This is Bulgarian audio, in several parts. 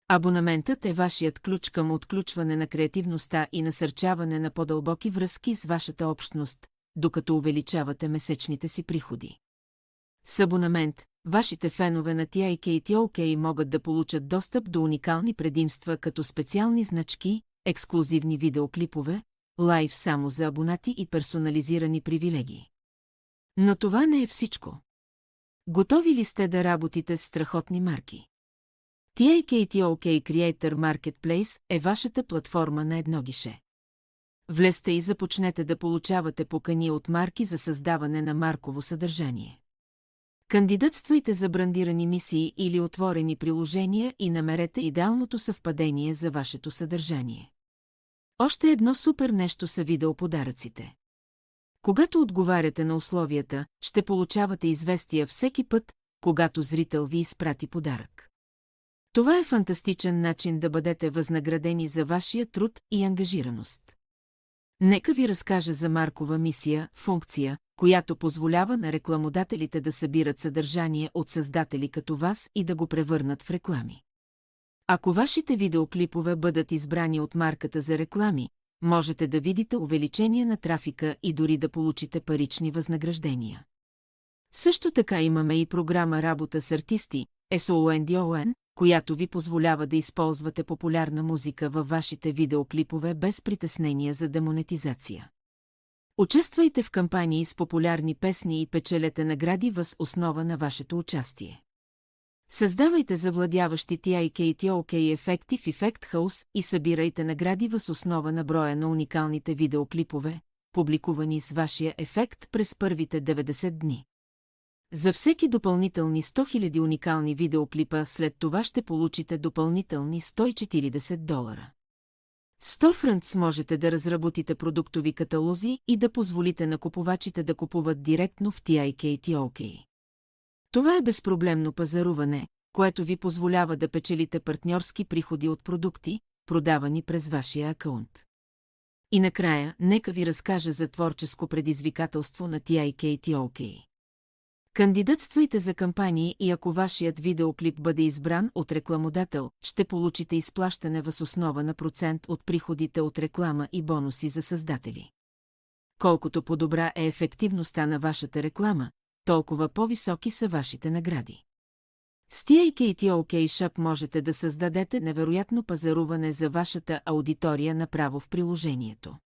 Абонаментът е вашият ключ към отключване на креативността и насърчаване на по-дълбоки връзки с вашата общност, докато увеличавате месечните си приходи. С абонамент, вашите фенове на TIKTOK могат да получат достъп до уникални предимства като специални значки, ексклузивни видеоклипове, лайв само за абонати и персонализирани привилегии. Но това не е всичко. Готови ли сте да работите с страхотни марки? TIKTOK Creator Marketplace е вашата платформа на едно гише. Влезте и започнете да получавате покани от марки за създаване на марково съдържание. Кандидатствайте за брандирани мисии или отворени приложения и намерете идеалното съвпадение за вашето съдържание. Още едно супер нещо са видеоподаръците. Когато отговаряте на условията, ще получавате известия всеки път, когато зрител ви изпрати подарък. Това е фантастичен начин да бъдете възнаградени за вашия труд и ангажираност. Нека ви разкажа за маркова мисия, функция, която позволява на рекламодателите да събират съдържание от създатели като вас и да го превърнат в реклами. Ако вашите видеоклипове бъдат избрани от марката за реклами, можете да видите увеличение на трафика и дори да получите парични възнаграждения. Също така имаме и програма Работа с артисти, SONDON, която ви позволява да използвате популярна музика във вашите видеоклипове без притеснения за демонетизация. Участвайте в кампании с популярни песни и печелете награди въз основа на вашето участие. Създавайте завладяващи TIKTOK ефекти в Effect House и събирайте награди въз основа на броя на уникалните видеоклипове, публикувани с вашия ефект през първите 90 дни. За всеки допълнителни 100 000 уникални видеоклипа след това ще получите допълнителни $140. Storefronts можете да разработите продуктови каталози и да позволите на купувачите да купуват директно в TIKTOK. Това е безпроблемно пазаруване, което ви позволява да печелите партньорски приходи от продукти, продавани през вашия акаунт. И накрая, нека ви разкажа за творческо предизвикателство на TIKTOK. Кандидатствайте за кампании и ако вашият видеоклип бъде избран от рекламодател, ще получите изплащане въз основа на процент от приходите от реклама и бонуси за създатели. Колкото по-добра е ефективността на вашата реклама, толкова по-високи са вашите награди. С TIKTOK Shop можете да създадете невероятно пазаруване за вашата аудитория направо в приложението.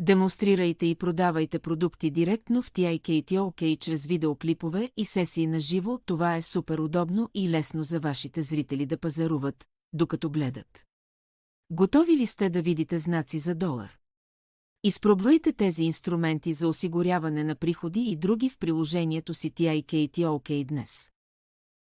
Демонстрирайте и продавайте продукти директно в TIKTOK чрез видеоклипове и сесии на живо, това е супер удобно и лесно за вашите зрители да пазаруват, докато гледат. Готови ли сте да видите знаци за долар? Изпробвайте тези инструменти за осигуряване на приходи и други в приложението си TIKTOK днес.